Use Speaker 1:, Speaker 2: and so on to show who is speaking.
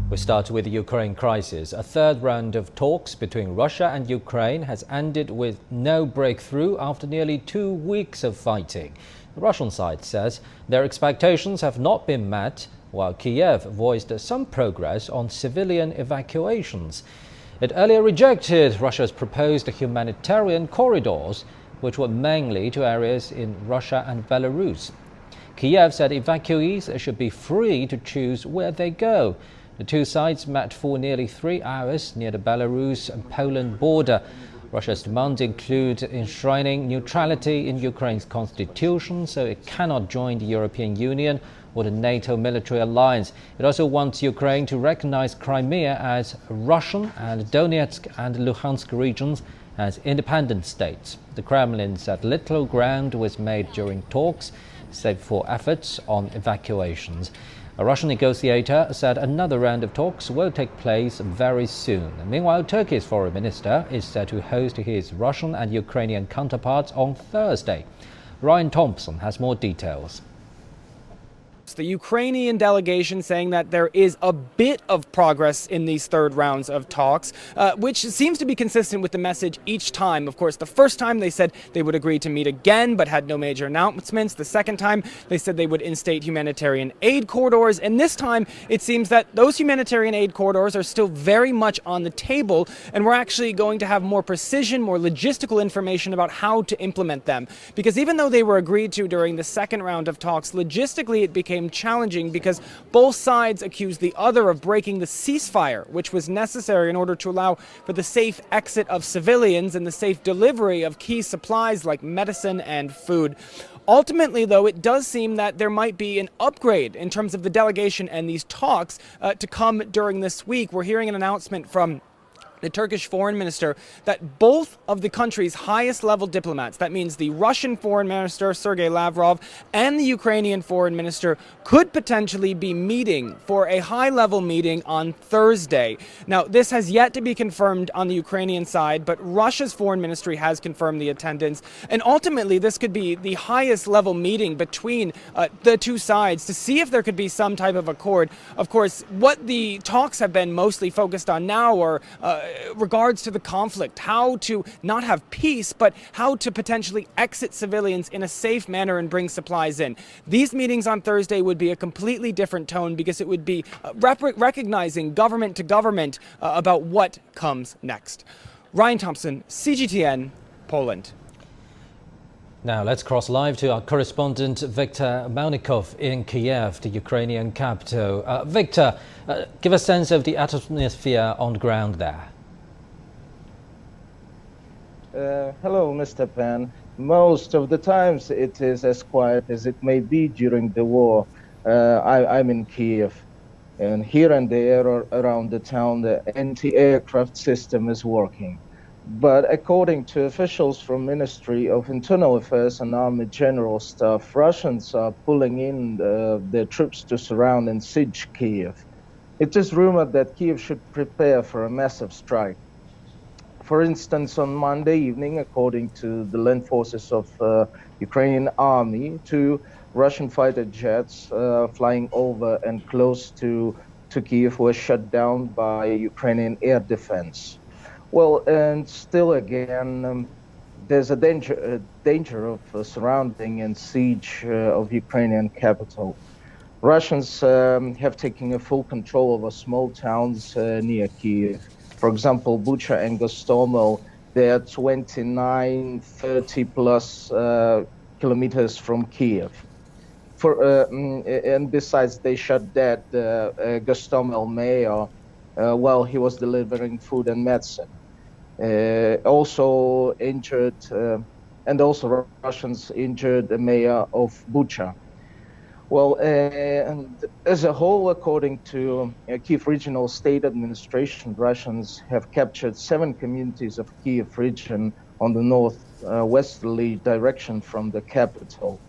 Speaker 1: We start with the Ukraine crisis. A third round of talks between Russia and Ukraine has ended with no breakthrough after nearly 2 weeks of fighting. The Russian side says their expectations have not been met, while Kyiv voiced some progress on civilian evacuations. It earlier rejected Russia's proposed humanitarian corridors, which were mainly to areas in Russia and Belarus. Kyiv said evacuees should be free to choose where they go. The two sides met for nearly 3 hours near the Belarus and Poland border. Russia's demands include enshrining neutrality in Ukraine's constitution so it cannot join the European Union or the NATO military alliance. It also wants Ukraine to recognize Crimea as Russian and Donetsk and Lugansk regions as independent states. The Kremlin said little ground was made during talks, save for efforts on evacuations. A Russian negotiator said another round of talks will take place very soon. Meanwhile, Turkey's foreign minister is set to host his Russian and Ukrainian counterparts on Thursday. Ryan Thompson has more details.
Speaker 2: The Ukrainian delegation saying that there is a bit of progress in these third rounds of talks, which seems to be consistent with the message each time. Of course, the first time they said they would agree to meet again, but had no major announcements. The second time they said they would instate humanitarian aid corridors. And this time it seems that those humanitarian aid corridors are still very much on the table. And we're actually going to have more precision, more logistical information about how to implement them. Because even though they were agreed to during the second round of talks, logistically it became challenging because both sides accused the other of breaking the ceasefire, which was necessary in order to allow for the safe exit of civilians and the safe delivery of key supplies like medicine and food. Ultimately, though, it does seem that there might be an upgrade in terms of the delegation and these talks to come during this week. We're hearing an announcement from the Turkish foreign minister that both of the country's highest level diplomats, that means the Russian foreign minister Sergei Lavrov and the Ukrainian foreign minister, could potentially be meeting for a high level meeting on Thursday. Now, this has yet to be confirmed on the Ukrainian side, but Russia's foreign ministry has confirmed the attendance. And ultimately, this could be the highest level meeting between the two sides to see if there could be some type of accord. Of course, what the talks have been mostly focused on now are regards to the conflict, how to not have peace, but how to potentially exit civilians in a safe manner and bring supplies in. These meetings on Thursday would be a completely different tone because it would be recognizing government to government about what comes next. Ryan Thompson, CGTN, Poland.
Speaker 1: Now let's cross live to our correspondent Viktor Melnikov in Kyiv, the Ukrainian capital. Viktor, give a sense of the atmosphere on the ground there.
Speaker 3: Hello, Mr. Pan. Most of the times it is as quiet as it may be during the war. I'm in Kyiv, and here and there around the town the anti-aircraft system is working. But according to officials from Ministry of Internal Affairs and Army General Staff, Russians are pulling in their troops to surround and siege Kyiv. It is rumored that Kyiv should prepare for a massive strike. For instance, on Monday evening, according to the land forces of Ukrainian army, 2 Russian fighter jets flying over and close to Kyiv were shot down by Ukrainian air defense. Well, and still again, there's a danger of surrounding and siege of Ukrainian capital. Russians have taken a full control over small towns near Kyiv. For example, Bucha and Gostomel, they are 29, 30 plus kilometers from Kyiv. And besides, they shot dead Gostomel mayor while he was delivering food and medicine. Also injured, and also Russians injured the mayor of Bucha. Well, and as a whole, according to Kyiv Regional State Administration, Russians have captured 7 communities of Kyiv region on the northwesterly direction from the capital.